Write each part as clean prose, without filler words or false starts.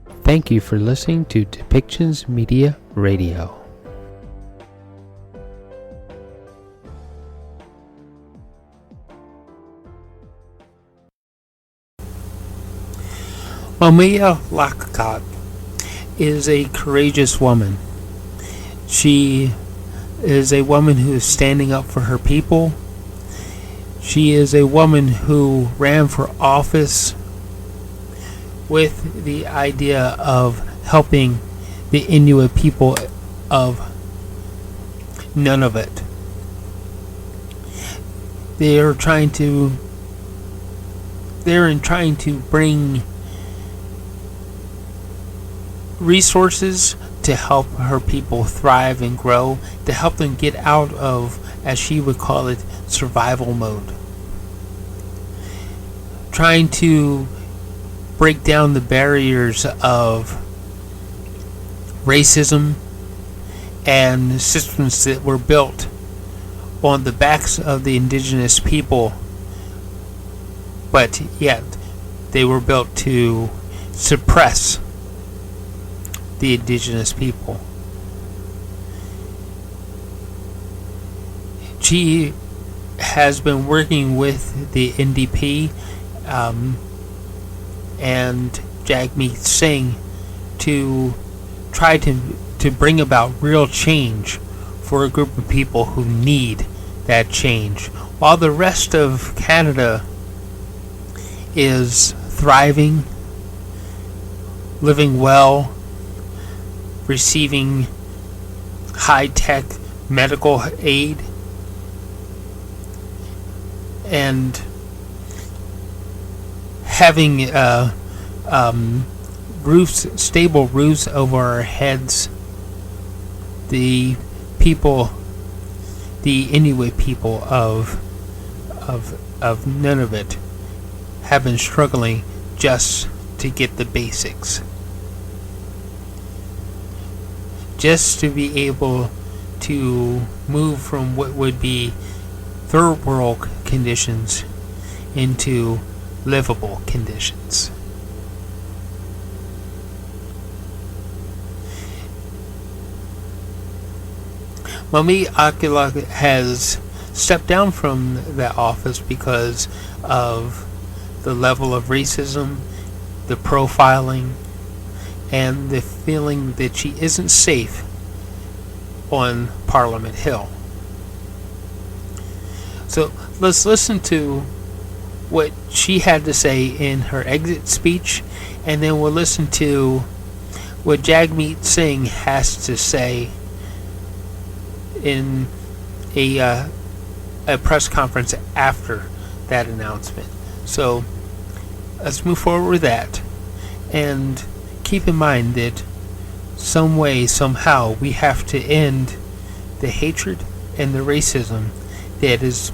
Thank you for listening to Depictions Media Radio. Mumilaaq Qaqqaq is a courageous woman. She is a woman who is standing up for her people. She is a woman who ran for office with the idea of helping the Inuit people of Nunavut. They're trying to bring resources to help her people thrive and grow, to help them get out of, as she would call it, survival mode. Trying to break down the barriers of racism and systems that were built on the backs of the indigenous people, but yet they were built to suppress the indigenous people. She has been working with the NDP and Jagmeet Singh to try to bring about real change for a group of people who need that change, while the rest of Canada is thriving, living well, receiving high-tech medical aid, and having stable roofs over our heads. The Inuit people of Nunavut have been struggling just to get the basics. Just to be able to move from what would be third world conditions into livable conditions. Mumilaaq Qaqqaq has stepped down from that office because of the level of racism, the profiling, and the feeling that she isn't safe on Parliament Hill. So let's listen to what she had to say in her exit speech, and then we'll listen to what Jagmeet Singh has to say in a press conference after that announcement. So let's move forward with that, and keep in mind that some way, somehow, we have to end the hatred and the racism that is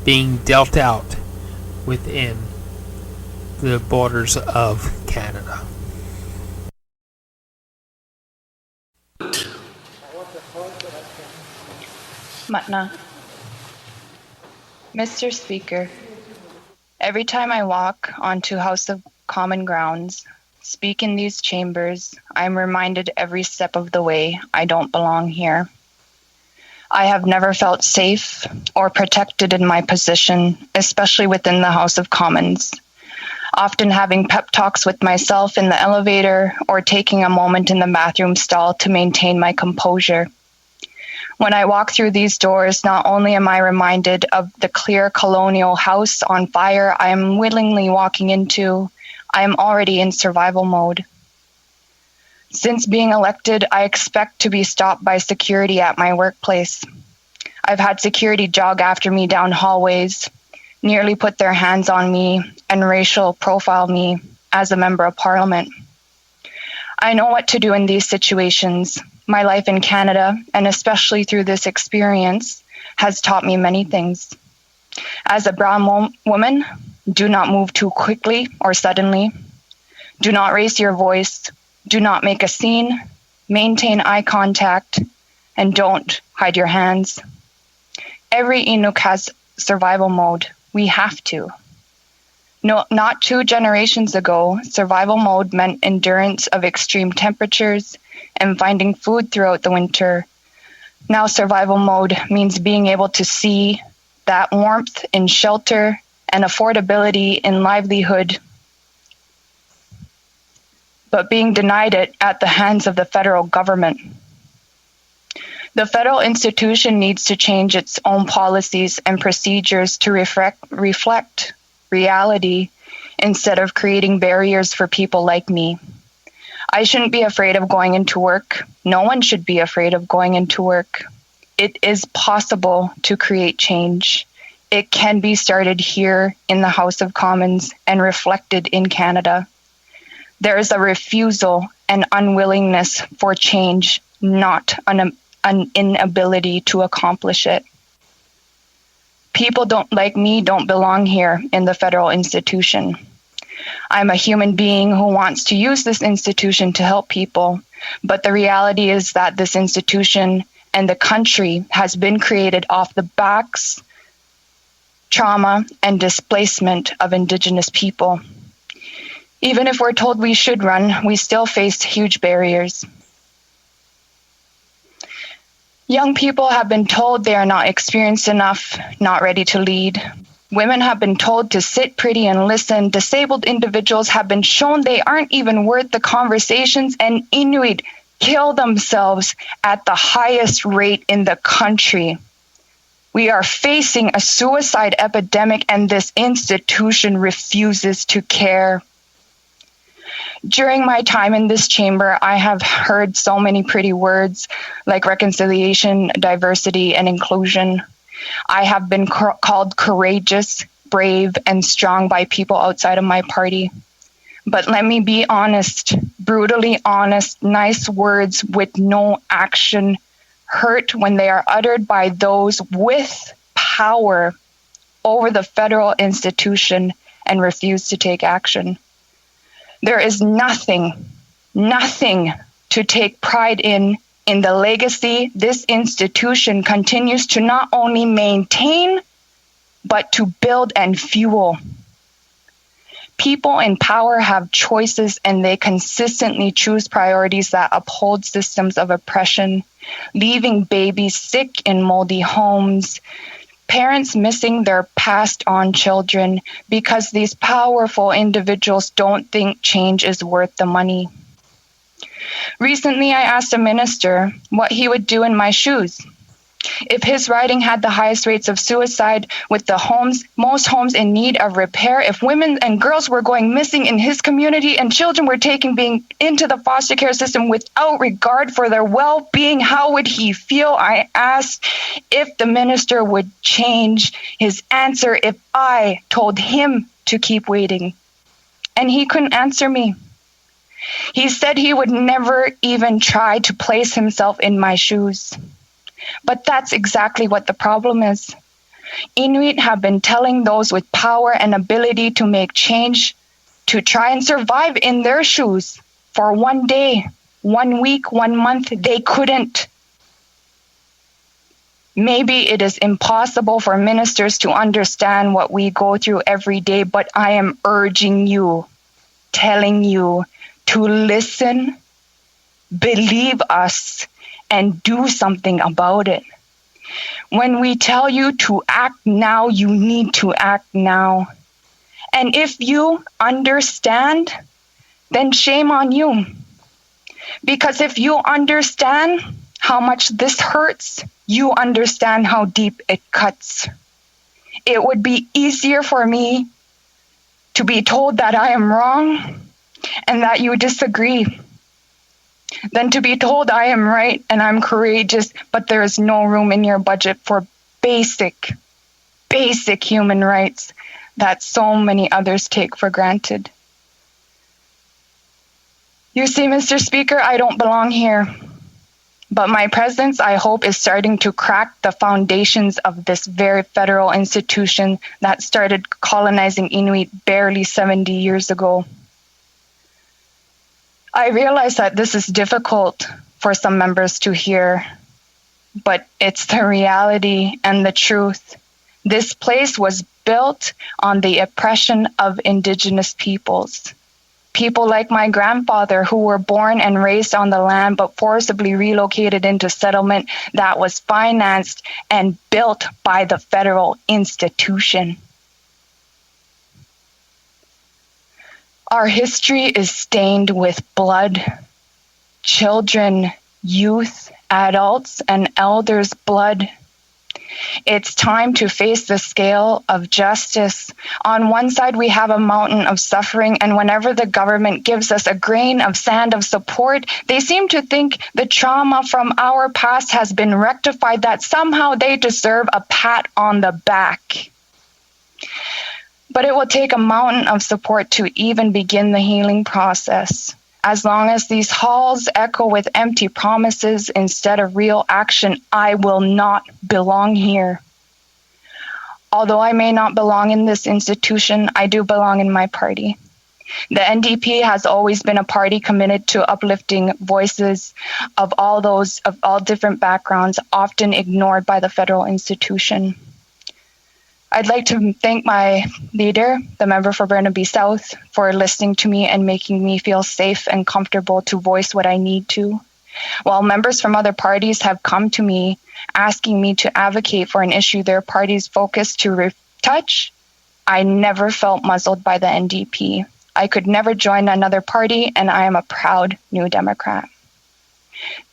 being dealt out within the borders of Canada. Matna. Mr. Speaker, every time I walk onto House of Common grounds, speak in these chambers, I am reminded every step of the way I don't belong here. I have never felt safe or protected in my position, especially within the House of Commons, often having pep talks with myself in the elevator or taking a moment in the bathroom stall to maintain my composure. When I walk through these doors, not only am I reminded of the clear colonial house on fire I am willingly walking into, I am already in survival mode. Since being elected, I expect to be stopped by security at my workplace. I've had security jog after me down hallways, nearly put their hands on me, and racial profile me as a member of Parliament. I know what to do in these situations. My life in Canada, and especially through this experience, has taught me many things. As a brown woman, do not move too quickly or suddenly. Do not raise your voice. Do not make a scene. Maintain eye contact. And don't hide your hands. Every Inuk has survival mode. We have to. No, not 2 generations ago, survival mode meant endurance of extreme temperatures and finding food throughout the winter. Now survival mode means being able to see that warmth in shelter and affordability in livelihood, but being denied it at the hands of the federal government. The federal institution needs to change its own policies and procedures to reflect reality instead of creating barriers for people like me. I shouldn't be afraid of going into work. No one should be afraid of going into work. It is possible to create change. It can be started here in the House of Commons and reflected in Canada. There is a refusal and unwillingness for change, not an inability to accomplish it. People like me don't belong here in the federal institution. I'm a human being who wants to use this institution to help people, but the reality is that this institution and the country has been created off the backs, trauma, and displacement of Indigenous people. Even if we're told we should run, we still face huge barriers. Young people have been told they are not experienced enough, not ready to lead. Women have been told to sit pretty and listen. Disabled individuals have been shown they aren't even worth the conversations, and Inuit kill themselves at the highest rate in the country. We are facing a suicide epidemic, and this institution refuses to care. During my time in this chamber, I have heard so many pretty words like reconciliation, diversity, and inclusion. I have been called courageous, brave, and strong by people outside of my party. But let me be honest, brutally honest, nice words with no action hurt when they are uttered by those with power over the federal institution and refuse to take action. There is nothing to take pride in the legacy this institution continues to not only maintain, but to build and fuel. People in power have choices, and they consistently choose priorities that uphold systems of oppression, leaving babies sick in moldy homes, parents missing their passed on children because these powerful individuals don't think change is worth the money. Recently, I asked a minister what he would do in my shoes. If his riding had the highest rates of suicide, with the most homes in need of repair, if women and girls were going missing in his community and children were being into the foster care system without regard for their well-being, how would he feel? I asked if the minister would change his answer if I told him to keep waiting. And he couldn't answer me. He said he would never even try to place himself in my shoes. But that's exactly what the problem is. Inuit have been telling those with power and ability to make change to try and survive in their shoes for 1 day, 1 week, 1 month. They couldn't. Maybe it is impossible for ministers to understand what we go through every day, but I am urging you, telling you to listen, believe us, and do something about it. When we tell you to act now, you need to act now. And if you understand, then shame on you. Because if you understand how much this hurts, you understand how deep it cuts. It would be easier for me to be told that I am wrong and that you disagree than to be told I am right and I'm courageous, but there is no room in your budget for basic human rights that so many others take for granted. You see, Mr. Speaker, I don't belong here, but my presence, I hope, is starting to crack the foundations of this very federal institution that started colonizing Inuit barely 70 years ago. I realize that this is difficult for some members to hear, but it's the reality and the truth. This place was built on the oppression of Indigenous peoples. People like my grandfather who were born and raised on the land but forcibly relocated into settlement that was financed and built by the federal institution. Our history is stained with blood. Children, youth, adults, and elders' blood. It's time to face the scale of justice. On one side, we have a mountain of suffering, and whenever the government gives us a grain of sand of support, they seem to think the trauma from our past has been rectified, that somehow they deserve a pat on the back. But it will take a mountain of support to even begin the healing process. As long as these halls echo with empty promises instead of real action, I will not belong here. Although I may not belong in this institution, I do belong in my party. The NDP has always been a party committed to uplifting voices of all those of all different backgrounds, often ignored by the federal institution. I'd like to thank my leader, the member for Burnaby South, for listening to me and making me feel safe and comfortable to voice what I need to. While members from other parties have come to me asking me to advocate for an issue their parties focus to retouch, I never felt muzzled by the NDP. I could never join another party, and I am a proud New Democrat.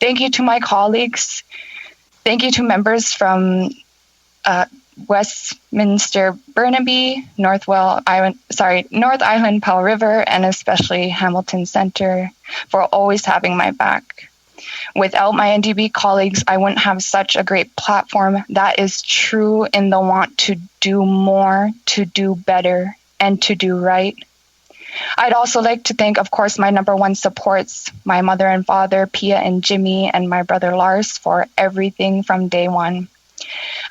Thank you to my colleagues. Thank you to members from Westminster, Burnaby, North Island, Powell River, and especially Hamilton Centre for always having my back. Without my NDP colleagues, I wouldn't have such a great platform that is true in the want to do more, to do better, and to do right. I'd also like to thank, of course, my number one supports, my mother and father, Pia and Jimmy, and my brother Lars for everything from day one.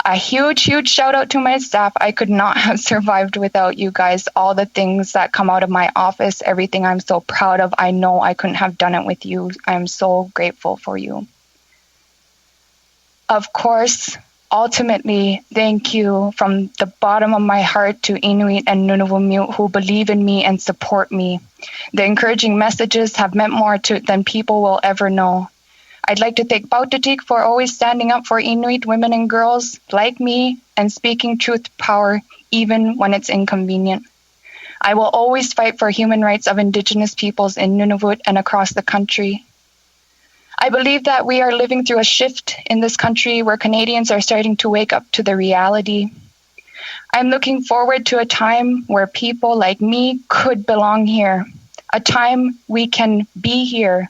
A huge, huge shout out to my staff. I could not have survived without you guys. All the things that come out of my office, everything I'm so proud of, I know I couldn't have done it with you. I'm so grateful for you. Of course, ultimately, thank you from the bottom of my heart to Inuit and Nunavut who believe in me and support me. The encouraging messages have meant more than people will ever know. I'd like to thank Bautatik for always standing up for Inuit women and girls like me and speaking truth to power even when it's inconvenient. I will always fight for human rights of Indigenous peoples in Nunavut and across the country. I believe that we are living through a shift in this country where Canadians are starting to wake up to the reality. I'm looking forward to a time where people like me could belong here, a time we can be here.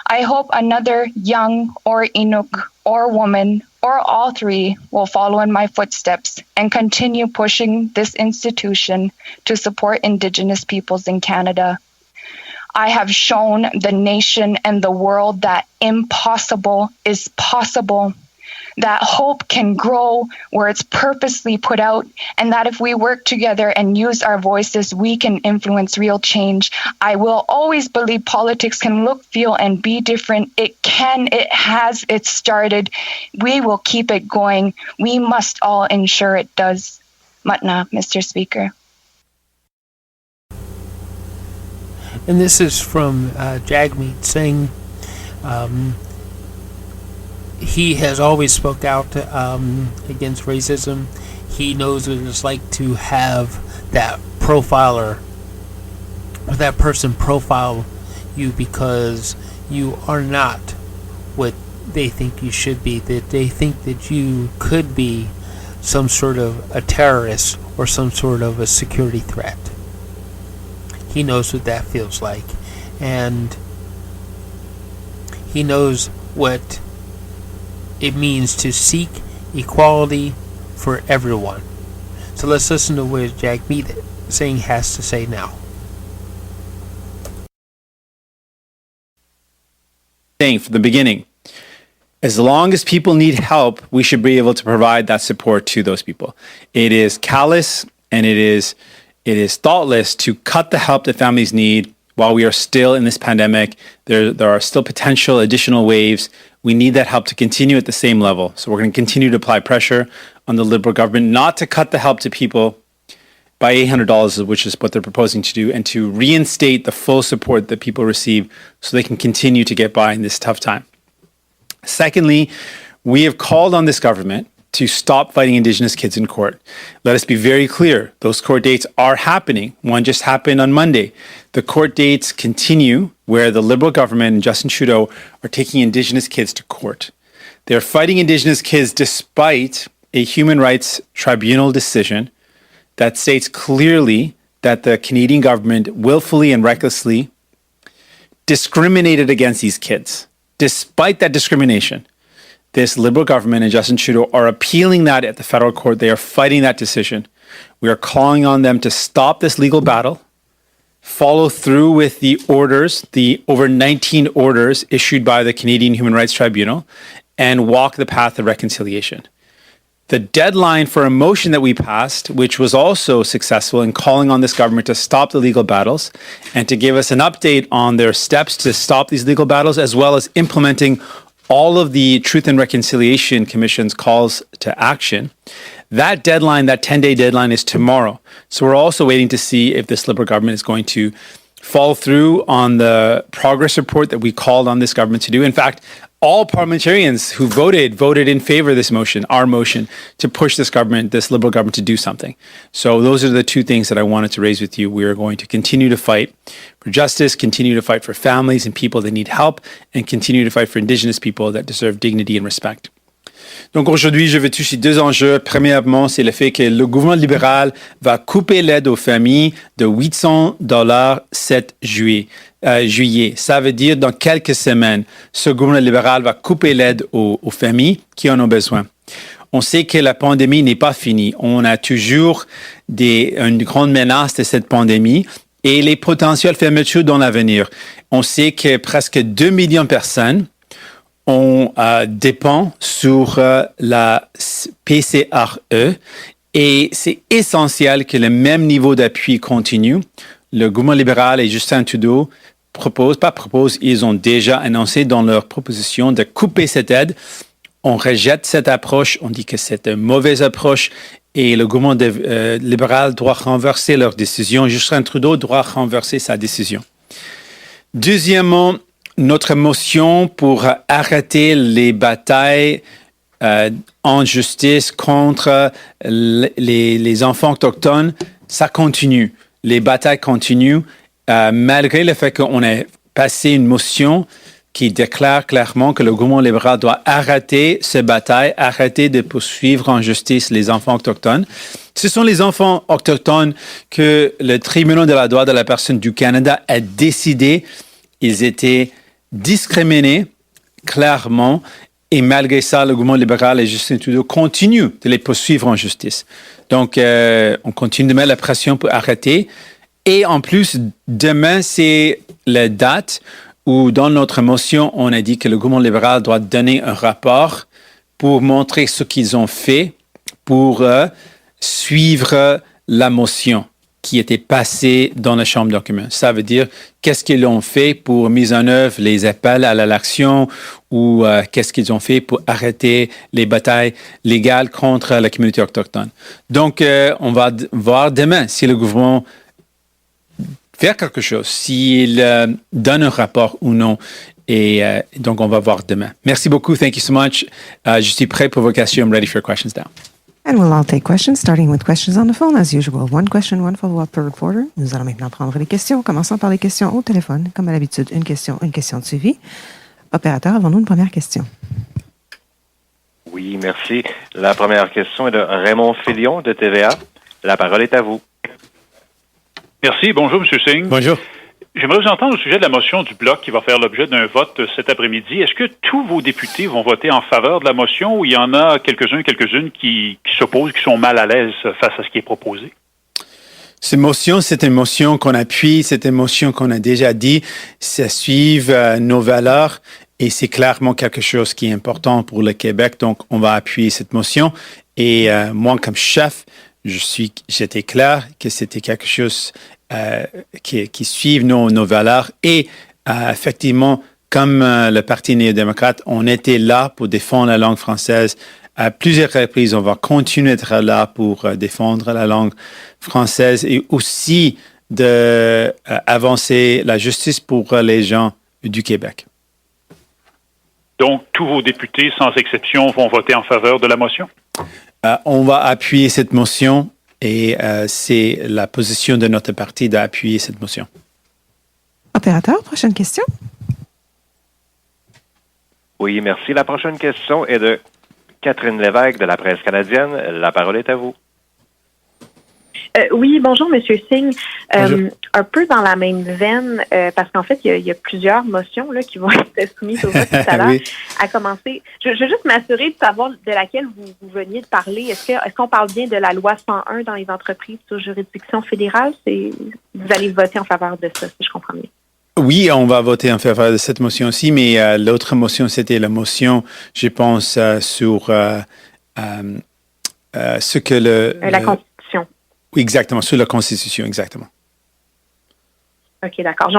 I hope another young or Inuk or woman or all three will follow in my footsteps and continue pushing this institution to support Indigenous peoples in Canada. I have shown the nation and the world that impossible is possible, that hope can grow where it's purposely put out, and that if we work together and use our voices, we can influence real change. I will always believe politics can look, feel, and be different. It can, it has, it started. We will keep it going. We must all ensure it does. Matna, Mr. Speaker. And this is from Jagmeet Singh. He has always spoke out against racism. He knows what it's like to have that profiler or that person profile you because you are not what they think you should be, that they think that you could be some sort of a terrorist or some sort of a security threat. He knows what that feels like, and he knows what it means to seek equality for everyone. So let's listen to what Jagmeet Singh has to say now. Saying from the beginning, as long as people need help, we should be able to provide that support to those people. It is callous and it is thoughtless to cut the help that families need while we are still in this pandemic. There are still potential additional waves. We need that help to continue at the same level. So we're going to continue to apply pressure on the Liberal government not to cut the help to people by $800, which is what they're proposing to do, and to reinstate the full support that people receive so they can continue to get by in this tough time. Secondly, we have called on this government to stop fighting Indigenous kids in court. Let us be very clear. Those court dates are happening. One just happened on Monday. The court dates continue where the Liberal government and Justin Trudeau are taking Indigenous kids to court. They're fighting Indigenous kids despite a Human Rights Tribunal decision that states clearly that the Canadian government willfully and recklessly discriminated against these kids. Despite that discrimination, this Liberal government and Justin Trudeau are appealing that at the federal court. They are fighting that decision. We are calling on them to stop this legal battle, follow through with the orders, the over 19 orders issued by the Canadian Human Rights Tribunal, and walk the path of reconciliation. The deadline for a motion that we passed, which was also successful in calling on this government to stop the legal battles and to give us an update on their steps to stop these legal battles, as well as implementing all of the Truth and Reconciliation Commission's calls to action. That deadline, that 10-day deadline, is tomorrow. So we're also waiting to see if this Liberal government is going to follow through on the progress report that we called on this government to do. In fact, all parliamentarians who voted in favor of this motion, our motion, to push this government, this Liberal government, to do something. So those are the two things that I wanted to raise with you. We are going to continue to fight for justice, continue to fight for families and people that need help, and continue to fight for Indigenous people that deserve dignity and respect. Donc aujourd'hui, je vais toucher deux enjeux. Premièrement, c'est le fait que le gouvernement libéral va couper l'aide aux familles de $800 7 juillet. Ça veut dire dans quelques semaines, ce gouvernement libéral va couper l'aide aux familles qui en ont besoin. On sait que la pandémie n'est pas finie. On a toujours une grande menace de cette pandémie et les potentielles fermetures dans l'avenir. On sait que presque 2 millions de personnes dépend sur la PCRE et c'est essentiel que le même niveau d'appui continue. Le gouvernement libéral et Justin Trudeau ils ont déjà annoncé dans leur proposition de couper cette aide. On rejette cette approche, on dit que c'est une mauvaise approche et le gouvernement libéral doit renverser leur décision. Justin Trudeau doit renverser sa décision. Deuxièmement, notre motion pour arrêter les batailles en justice contre les enfants autochtones, ça continue. Les batailles continuent, malgré le fait qu'on ait passé une motion qui déclare clairement que le gouvernement libéral doit arrêter ces batailles, arrêter de poursuivre en justice les enfants autochtones. Ce sont les enfants autochtones que le tribunal de la droit de la personne du Canada a décidé ils étaient discriminés clairement et malgré ça, le gouvernement libéral et Justin Trudeau continuent de les poursuivre en justice. Donc, on continue de mettre la pression pour arrêter. Et en plus, demain, c'est la date où dans notre motion, on a dit que le gouvernement libéral doit donner un rapport pour montrer ce qu'ils ont fait pour suivre la motion qui était passée dans la Chambre des communs. Ça veut dire qu'est-ce qu'ils ont fait pour mise en œuvre les appels à l'action ou qu'est-ce qu'ils ont fait pour arrêter les batailles légales contre la communauté autochtone. Donc, on va voir demain si le gouvernement fait quelque chose, s'il donne un rapport ou non. Et donc, on va voir demain. Merci beaucoup. Thank you so much. Je suis prêt pour vos questions. I'm ready for your questions now. And we'll all take questions, starting with questions on the phone, as usual. One question, one follow-up per reporter. Nous allons maintenant prendre les questions, commençant par les questions au téléphone. Comme à l'habitude, une question de suivi. Opérateur, avons-nous une première question? Oui, merci. La première question est de Raymond Filion de TVA. La parole est à vous. Merci. Bonjour, M. Singh. Bonjour. J'aimerais vous entendre au sujet de la motion du Bloc qui va faire l'objet d'un vote cet après-midi. Est-ce que tous vos députés vont voter en faveur de la motion ou il y en a quelques-unes qui s'opposent, qui sont mal à l'aise face à ce qui est proposé? Cette motion, c'est une motion qu'on appuie, c'est une motion qu'on a déjà dit, ça suit nos valeurs et c'est clairement quelque chose qui est important pour le Québec. Donc, on va appuyer cette motion. Et moi, comme chef, j'étais clair que c'était quelque chose qui suivent nos valeurs. Et effectivement, comme le Parti néo-démocrate, on était là pour défendre la langue française À plusieurs reprises, on va continuer d'être là pour défendre la langue française et aussi d'avancer la justice pour les gens du Québec. Donc, tous vos députés, sans exception, vont voter en faveur de la motion? On va appuyer cette motion et c'est la position de notre parti d'appuyer cette motion. Opérateur, prochaine question. Oui, merci. La prochaine question est de Catherine Lévesque de la Presse canadienne. La parole est à vous. Oui, bonjour, Monsieur Singh. Bonjour. Un peu dans la même veine, parce qu'en fait, il y a plusieurs motions là, qui vont être soumises au vote tout à l'heure. Oui. À commencer, je veux juste m'assurer de savoir de laquelle vous veniez de parler. Est-ce qu'on parle bien de la loi 101 dans les entreprises sous juridiction fédérale? Vous allez voter en faveur de ça, si je comprends bien. Oui, on va voter en faveur de cette motion aussi, mais l'autre motion, c'était la motion, je pense, sur ce que La Constitution. Oui, exactement, sur la Constitution, exactement. OK, d'accord.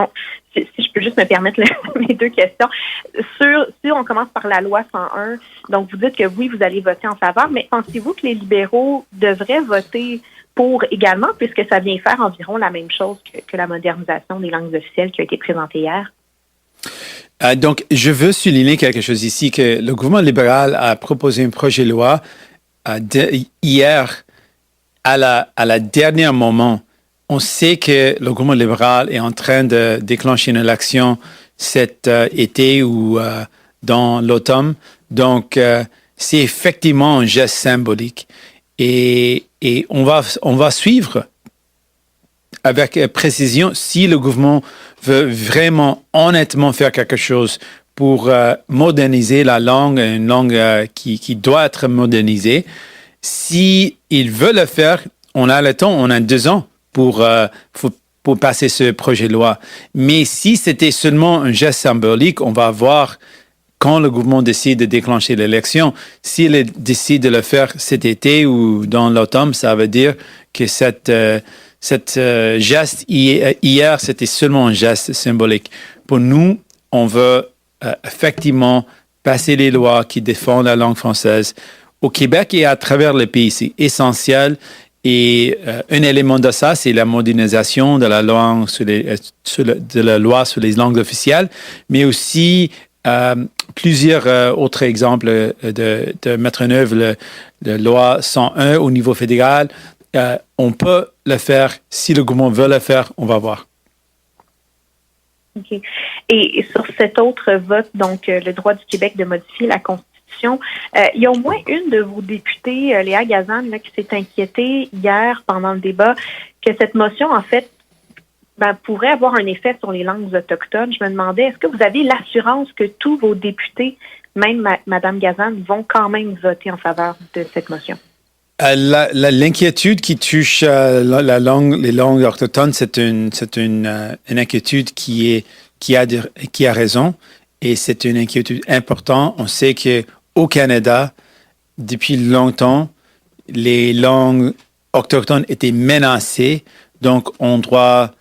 Si je peux juste me permettre mes deux questions. Si on commence par la loi 101, donc vous dites que oui, vous allez voter en faveur, mais pensez-vous que les libéraux devraient voter pour également, puisque ça vient faire environ la même chose que la modernisation des langues officielles qui a été présentée hier? Donc, je veux souligner quelque chose ici, que le gouvernement libéral a proposé un projet de loi hier à la dernière moment. On sait que le gouvernement libéral est en train de déclencher une élection cet été ou dans l'automne. Donc, c'est effectivement un geste symbolique. Et on va suivre avec précision si le gouvernement veut vraiment honnêtement faire quelque chose pour moderniser la langue, une langue qui doit être modernisée. Si il veut le faire, on a le temps, on a 2 ans pour passer ce projet de loi. Mais si c'était seulement un geste symbolique, on va voir quand le gouvernement décide de déclencher l'élection. S'il décide de le faire cet été ou dans l'automne, ça veut dire que cette geste hier, c'était seulement un geste symbolique. Pour nous, on veut effectivement passer les lois qui défendent la langue française au Québec et à travers le pays. C'est essentiel. Et un élément de ça, c'est la modernisation de la langue de la loi sur les langues officielles, mais aussi plusieurs autres exemples de mettre en œuvre la loi 101 au niveau fédéral. On peut le faire. Si le gouvernement veut le faire, on va voir. OK. Et sur cet autre vote, donc le droit du Québec de modifier la Constitution, il y a au moins une de vos députées, Léa Gazan, là, qui s'est inquiétée hier pendant le débat que cette motion, en fait, pourrait avoir un effet sur les langues autochtones. Je me demandais, est-ce que vous avez l'assurance que tous vos députés, même Mme Gazan, vont quand même voter en faveur de cette motion? L'inquiétude qui touche les langues autochtones, c'est une inquiétude qui a raison, et c'est une inquiétude importante. On sait qu'au Canada, depuis longtemps, les langues autochtones étaient menacées, donc on doit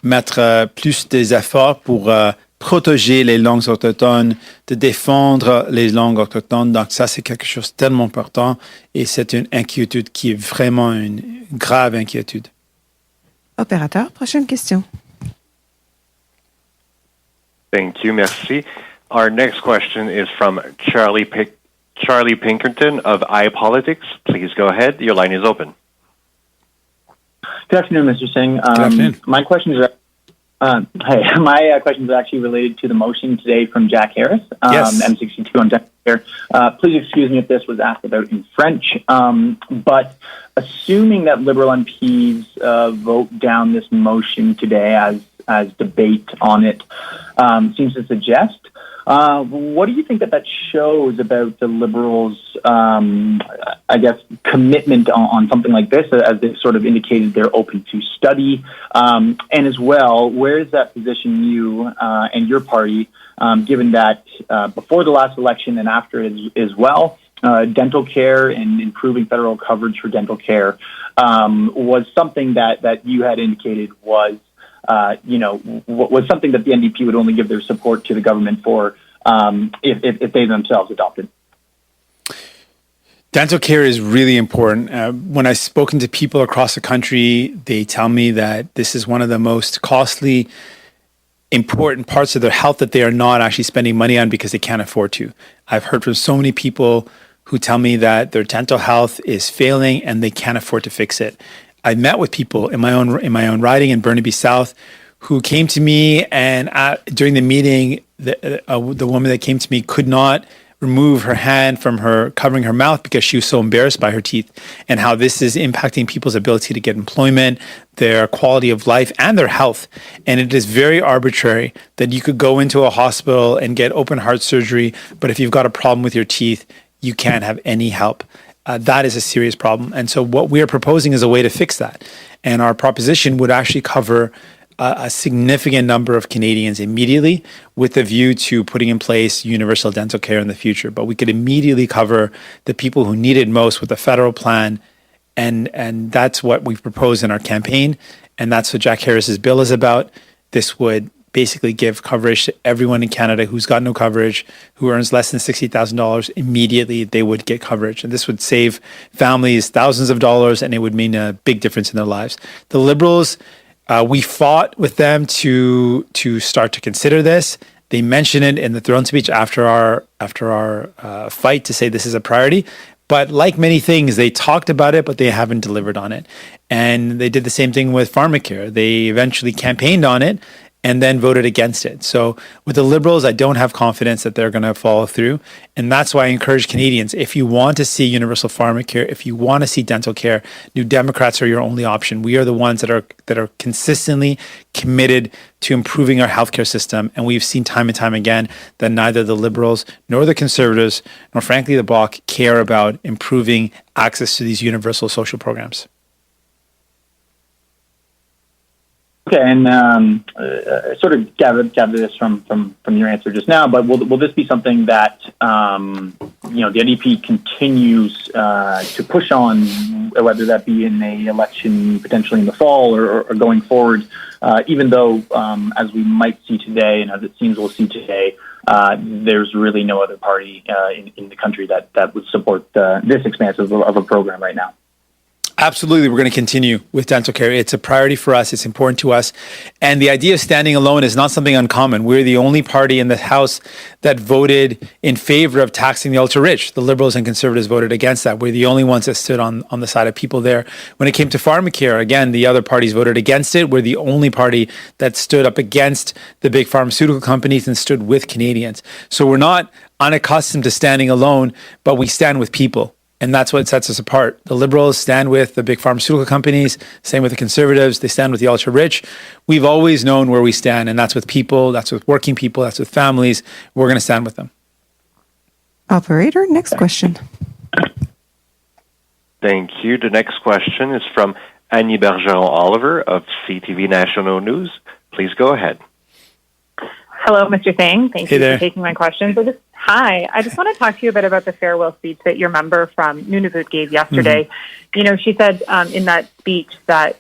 mettre plus des efforts pour protéger les langues autochtones, de défendre les langues autochtones. Donc ça, c'est quelque chose de tellement important et c'est une inquiétude qui est vraiment une grave inquiétude. Opérateur, prochaine question. Thank you. Merci. Our next question is from Charlie Pinkerton of iPolitics. Please go ahead. Your line is open. Good afternoon, Mr. Singh. Good afternoon. My question is my question is actually related to the motion today from Jack Harris, Yes. M62 on dental care. Please excuse me if this was asked about in French, but assuming that Liberal MPs vote down this motion today as debate on it seems to suggest, what do you think that shows about the Liberals' commitment on something like this, as they've sort of indicated they're open to study? And as well, where does that position you and your party, given that before the last election and after it as well, dental care and improving federal coverage for dental care was something that you had indicated was something that the NDP would only give their support to the government for if they themselves adopted? Dental care is really important. When I've spoken to people across the country, they tell me that this is one of the most costly, important parts of their health that they are not actually spending money on because they can't afford to. I've heard from so many people who tell me that their dental health is failing and they can't afford to fix it. I met with people in my own riding in Burnaby South who came to me, and during the meeting, the woman that came to me could not remove her hand from her covering her mouth because she was so embarrassed by her teeth, and how this is impacting people's ability to get employment, their quality of life, and their health. And it is very arbitrary that you could go into a hospital and get open heart surgery, but if you've got a problem with your teeth, you can't have any help. That is a serious problem. And so what we are proposing is a way to fix that. And our proposition would actually cover a significant number of Canadians immediately, with a view to putting in place universal dental care in the future. But we could immediately cover the people who need it most with a federal plan. And that's what we've proposed in our campaign. And that's what Jack Harris's bill is about. This would basically give coverage to everyone in Canada who's got no coverage, who earns less than $60,000. Immediately, they would get coverage. And this would save families thousands of dollars, and it would mean a big difference in their lives. The Liberals, we fought with them to start to consider this. They mentioned it in the throne speech after our fight to say this is a priority. But like many things, they talked about it, but they haven't delivered on it. And they did the same thing with pharmacare. They eventually campaigned on it and then voted against it. So with the Liberals, I don't have confidence that they're going to follow through. And that's why I encourage Canadians, if you want to see universal pharmacare, if you want to see dental care, New Democrats are your only option. We are the ones that are consistently committed to improving our healthcare system. And we've seen time and time again that neither the Liberals nor the Conservatives, nor frankly the Bloc, care about improving access to these universal social programs. Okay, and sort of gathered this from your answer just now, but will this be something that the NDP continues to push on, whether that be in a election potentially in the fall or going forward, even though as we might see today and as it seems we'll see today, there's really no other party in the country that would support this expansive of a program right now? Absolutely, we're going to continue with dental care. It's a priority for us. It's important to us. And the idea of standing alone is not something uncommon. We're the only party in the House that voted in favor of taxing the ultra-rich. The Liberals and Conservatives voted against that. We're the only ones that stood on the side of people there. When it came to pharmacare, again, the other parties voted against it. We're the only party that stood up against the big pharmaceutical companies and stood with Canadians. So we're not unaccustomed to standing alone, but we stand with people. And that's what sets us apart. The Liberals stand with the big pharmaceutical companies, same with the Conservatives, they stand with the ultra-rich. We've always known where we stand, and that's with people, that's with working people, that's with families. We're going to stand with them. Operator, next question. Thank you. The next question is from Annie Bergeron-Oliver of CTV National News. Please go ahead. Hello, Mr. Singh. Thank you there. for taking my questions. Hi. I just want to talk to you a bit about the farewell speech that your member from Nunavut gave yesterday. Mm-hmm. You know, she said in that speech that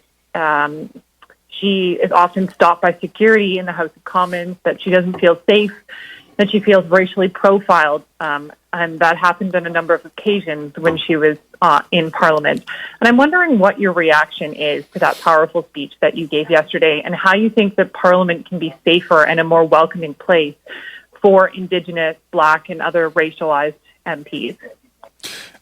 she is often stopped by security in the House of Commons, that she doesn't feel safe, that she feels racially profiled, and that happened on a number of occasions when she was in Parliament. And I'm wondering what your reaction is to that powerful speech that you gave yesterday, and how you think that Parliament can be safer and a more welcoming place for Indigenous, Black, and other racialized MPs.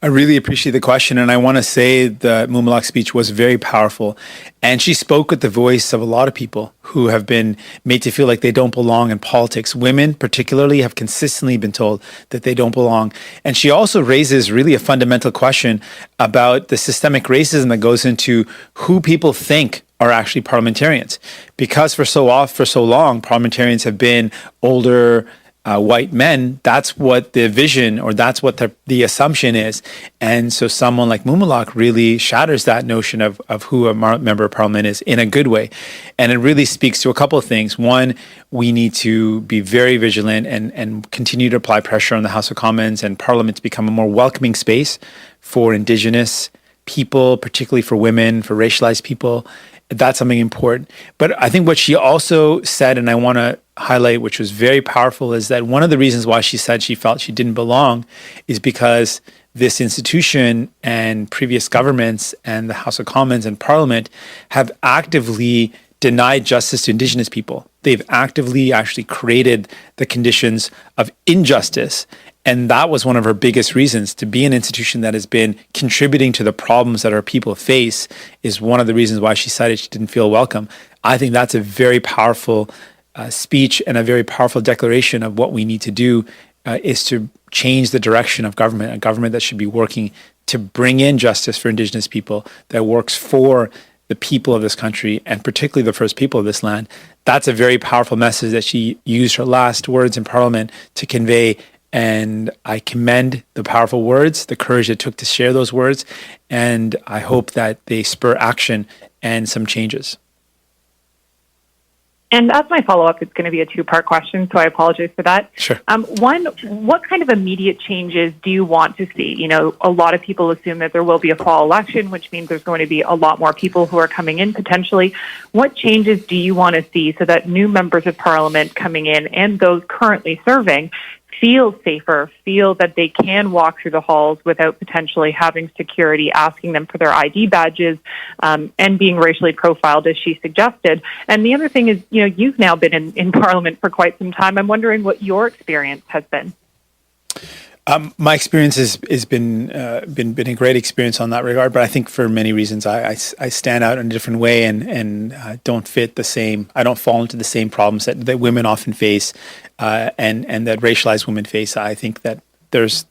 I really appreciate the question, and I want to say the Mumilaaq speech was very powerful, and she spoke with the voice of a lot of people who have been made to feel like they don't belong in politics. Women particularly have consistently been told that they don't belong. And she also raises really a fundamental question about the systemic racism that goes into who people think are actually parliamentarians. Because for so long, parliamentarians have been older, white men. That's what the vision, or that's what the assumption is. And so someone like Mumilaaq really shatters that notion of who a member of parliament is in a good way. And it really speaks to a couple of things. One, we need to be very vigilant and continue to apply pressure on the House of Commons and Parliament to become a more welcoming space for Indigenous people, particularly for women, for racialized people. That's something important. But I think what she also said, and I want to highlight, which was very powerful, is that one of the reasons why she said she felt she didn't belong is because this institution and previous governments and the House of Commons and Parliament have actively denied justice to Indigenous people. They've actively actually created the conditions of injustice. And that was one of her biggest reasons to be an institution that has been contributing to the problems that our people face is one of the reasons why she decided she didn't feel welcome. I think that's a very powerful speech and a very powerful declaration of what we need to do is to change the direction of government, a government that should be working to bring in justice for Indigenous people, that works for the people of this country, and particularly the First People of this land. That's a very powerful message that she used her last words in Parliament to convey. And I commend the powerful words, the courage it took to share those words, and I hope that they spur action and some changes. And as my follow-up, it's going to be a two-part question, so I apologize for that. Sure. One, what kind of immediate changes do you want to see? You know, a lot of people assume that there will be a fall election, which means there's going to be a lot more people who are coming in potentially. What changes do you want to see so that new members of Parliament coming in and those currently serving feel safer, feel that they can walk through the halls without potentially having security asking them for their ID badges and being racially profiled, as she suggested? And the other thing is, you know, you've now been in Parliament for quite some time. I'm wondering what your experience has been. My experience has been a great experience on that regard, but I think for many reasons I stand out in a different way and don't fit the same. I don't fall into the same problems that women often face, and that racialized women face. I think that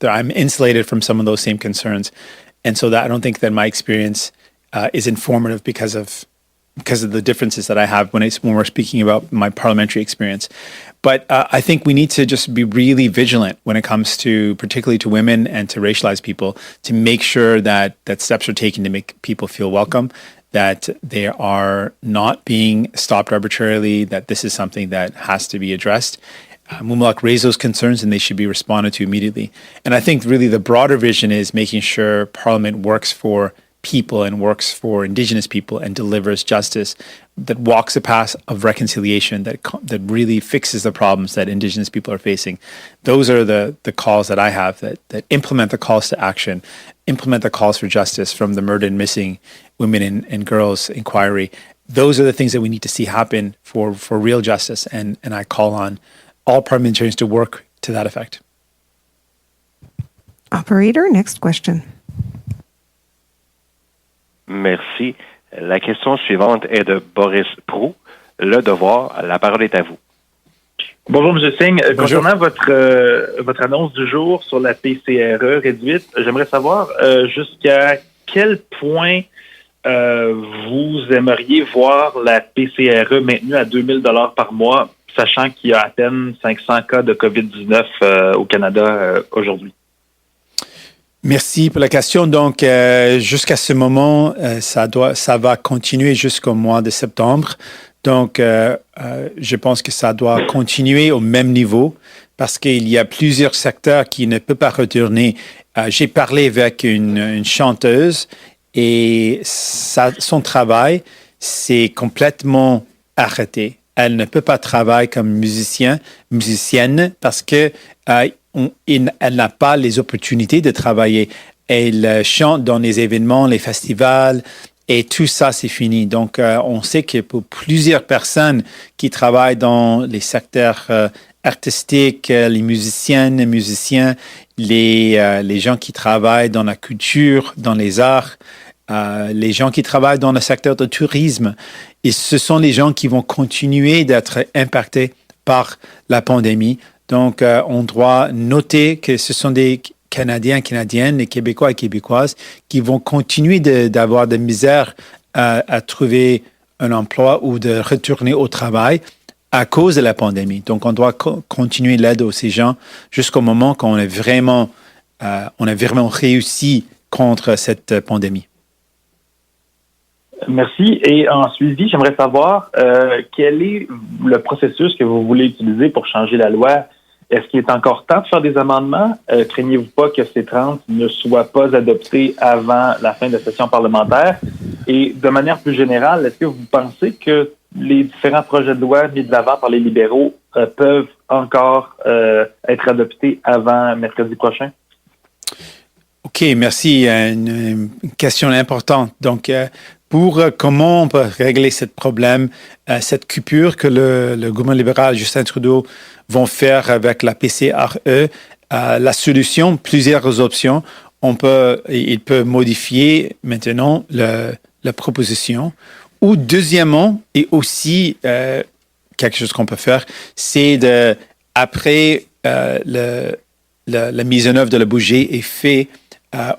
I'm insulated from some of those same concerns, and so that I don't think that my experience is informative because of the differences that I have when we're speaking about my parliamentary experience. But I think we need to just be really vigilant when it comes to, particularly to women and to racialized people, to make sure that steps are taken to make people feel welcome, that they are not being stopped arbitrarily, that this is something that has to be addressed. Mumilaaq raised those concerns and they should be responded to immediately. And I think really the broader vision is making sure Parliament works for people and works for Indigenous people and delivers justice that walks a path of reconciliation that really fixes the problems that Indigenous people are facing. Those are the calls that I have that implement the calls to action, implement the calls for justice from the murdered and missing women and girls inquiry. Those are the things that we need to see happen for real justice, and I call on all parliamentarians to work to that effect. Operator, next question. Merci. La question suivante est de Boris Proulx. Le Devoir, la parole est à vous. Bonjour, M. Singh. Concernant votre annonce du jour sur la PCRE réduite, j'aimerais savoir jusqu'à quel point vous aimeriez voir la PCRE maintenue à 2 000 $ par mois, sachant qu'il y a à peine 500 cas de COVID-19 au Canada aujourd'hui. Merci pour la question. Donc, jusqu'à ce moment, ça va continuer jusqu'au mois de septembre. Donc, je pense que ça doit continuer au même niveau parce qu'il y a plusieurs secteurs qui ne peuvent pas retourner. J'ai parlé avec une chanteuse et son travail s'est complètement arrêté. Elle ne peut pas travailler comme musicienne parce que elle n'a pas les opportunités de travailler. Elle chante dans les événements, les festivals, et tout ça, c'est fini. Donc, on sait que pour plusieurs personnes qui travaillent dans les secteurs artistiques, les musiciennes, les musiciens, les gens qui travaillent dans la culture, dans les arts, les gens qui travaillent dans le secteur du tourisme, et ce sont les gens qui vont continuer d'être impactés par la pandémie. Donc, on doit noter que ce sont des Canadiens, Canadiennes, les Québécois et Québécoises qui vont continuer d'avoir de misère à trouver un emploi ou de retourner au travail à cause de la pandémie. Donc, on doit continuer l'aide à ces gens jusqu'au moment qu'on a vraiment réussi contre cette pandémie. Merci. Et en suivi, j'aimerais savoir quel est le processus que vous voulez utiliser pour changer la loi. Est-ce qu'il est encore temps de faire des amendements? Craignez-vous pas que ces 30 ne soient pas adoptés avant la fin de la session parlementaire? Et de manière plus générale, est-ce que vous pensez que les différents projets de loi mis de l'avant par les libéraux peuvent encore être adoptés avant mercredi prochain? OK. OK, merci. Une question importante. Donc, pour comment on peut régler ce problème, cette coupure que le gouvernement libéral Justin Trudeau vont faire avec la PCRE, la solution, plusieurs options. Il peut modifier maintenant la proposition. Ou deuxièmement, et aussi quelque chose qu'on peut faire, c'est après la mise en œuvre de le budget est fait,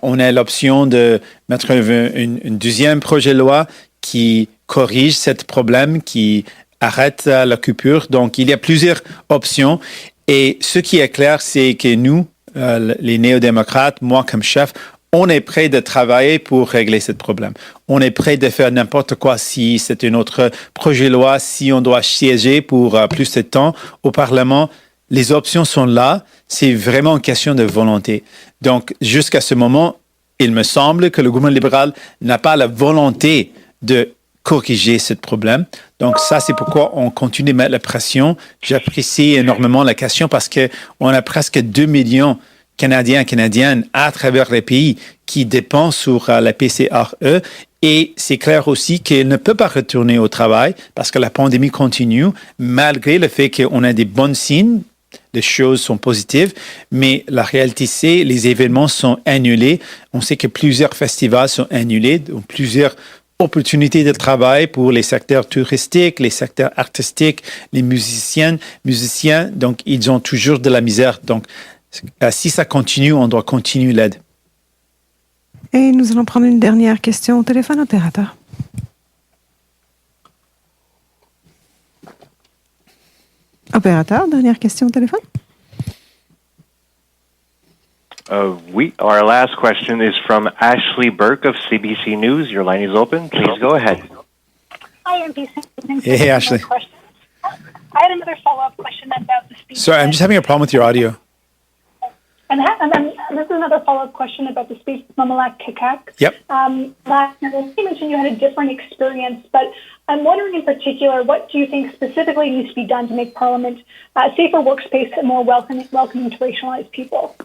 on a l'option de mettre un deuxième projet de loi qui corrige ce problème, qui arrête la coupure. Donc, il y a plusieurs options. Et ce qui est clair, c'est que nous, les néo-démocrates, moi comme chef, on est prêt de travailler pour régler ce problème. On est prêt de faire n'importe quoi si c'est un autre projet de loi, si on doit siéger pour plus de temps au Parlement. Les options sont là. C'est vraiment une question de volonté. Donc, jusqu'à ce moment, il me semble que le gouvernement libéral n'a pas la volonté de corriger ce problème. Donc, ça, c'est pourquoi on continue de mettre la pression. J'apprécie énormément la question parce qu'on a presque 2 millions Canadiens et Canadiennes à travers les pays qui dépendent sur la PCRE. Et c'est clair aussi qu'il ne peut pas retourner au travail parce que la pandémie continue, malgré le fait qu'on a des bons signes. Les choses sont positives, mais la réalité, c'est les événements sont annulés. On sait que plusieurs festivals sont annulés, donc plusieurs opportunités de travail pour les secteurs touristiques, les secteurs artistiques, les musiciens. Donc, ils ont toujours de la misère. Donc, si ça continue, on doit continuer l'aide. Et nous allons prendre une dernière question au téléphone opérateur. Opérateur, dernière question au téléphone. Oui, our last question is from Ashley Burke of CBC News. Your line is open. Please go ahead. Hi, MP. Hey, Ashley. I had another follow-up question about the speech. Sorry, I'm just having a problem with your audio. And then this is another follow-up question about the speech Mumilaaq Qaqqaq. Yep. Last night, you mentioned you had a different experience, but I'm wondering in particular, what do you think specifically needs to be done to make Parliament a safer workspace and more welcoming to racialized people?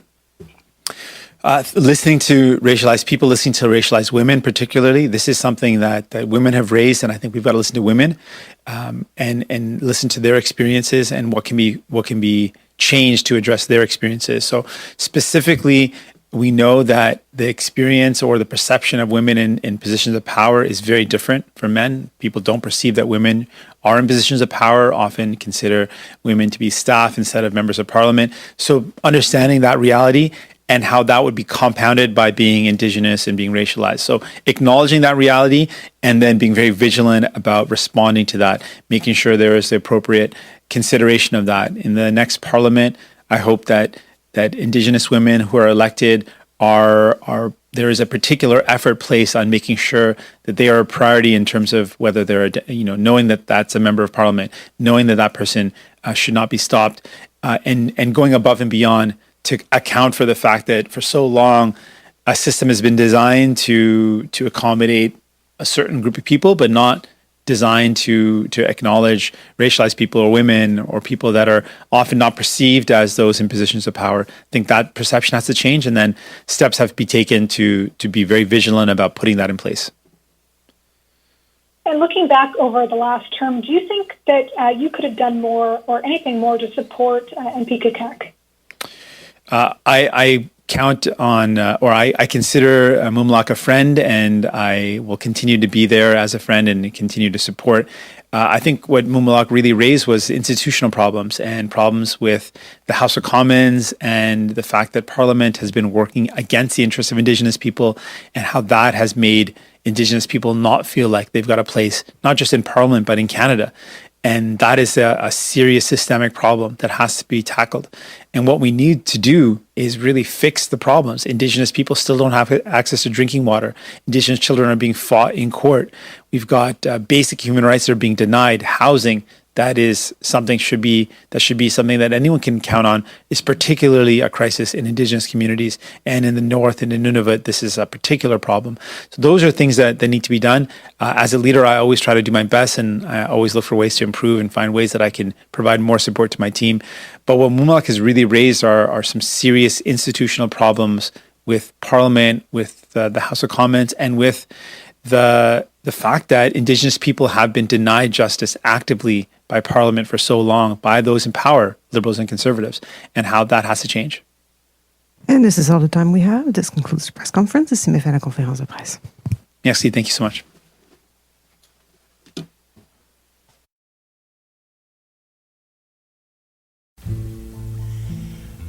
Listening to racialized people, listening to racialized women particularly, this is something that women have raised, and I think we've got to listen to women and listen to their experiences and what can be changed to address their experiences. So specifically, we know that the experience or the perception of women in positions of power is very different from men. People don't perceive that women are in positions of power, often consider women to be staff instead of members of parliament. So understanding that reality and how that would be compounded by being Indigenous and being racialized. So acknowledging that reality and then being very vigilant about responding to that, making sure there is the appropriate consideration of that. In the next parliament, I hope that Indigenous women who are elected are there is a particular effort placed on making sure that they are a priority in terms of whether they're, knowing that that's a member of parliament, knowing that that person should not be stopped, and going above and beyond to account for the fact that for so long a system has been designed to accommodate a certain group of people, but not designed to acknowledge racialized people or women or people that are often not perceived as those in positions of power. I think that perception has to change, and then steps have to be taken to be very vigilant about putting that in place. And looking back over the last term, do you think that you could have done more or anything more to support MP Qaqqaq? I count on, I consider Mumilaaq a friend, and I will continue to be there as a friend and continue to support. I think what Mumilaaq really raised was institutional problems and problems with the House of Commons and the fact that Parliament has been working against the interests of Indigenous people and how that has made Indigenous people not feel like they've got a place, not just in Parliament, but in Canada. And that is a serious systemic problem that has to be tackled. And what we need to do is really fix the problems. Indigenous people still don't have access to drinking water. Indigenous children are being fought in court. We've got basic human rights that are being denied. Housing, that is something should be something that anyone can count on, is particularly a crisis in Indigenous communities. And in the North and in Nunavut, this is a particular problem. So those are things that need to be done. As a leader, I always try to do my best, and I always look for ways to improve and find ways that I can provide more support to my team. But what Mumilaaq has really raised are some serious institutional problems with Parliament, with the House of Commons, and with the fact that Indigenous people have been denied justice actively by Parliament for so long by those in power, Liberals and Conservatives, and how that has to change. And this is all the time we have. This concludes the press conference. Ici met fin la conférence de presse. Merci. Thank you so much.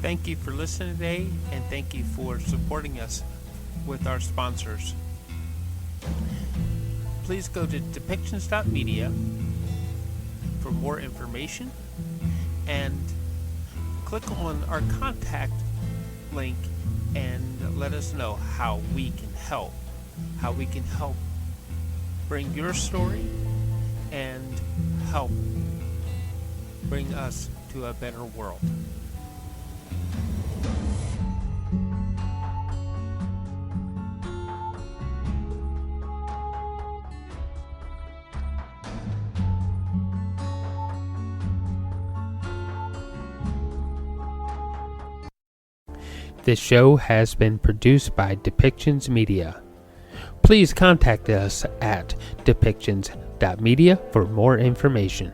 Thank you for listening today, and thank you for supporting us with our sponsors. Please go to depictions.media for more information and click on our contact link and let us know how we can help bring your story and help bring us to a better world. This show has been produced by Depictions Media. Please contact us at depictions.media for more information.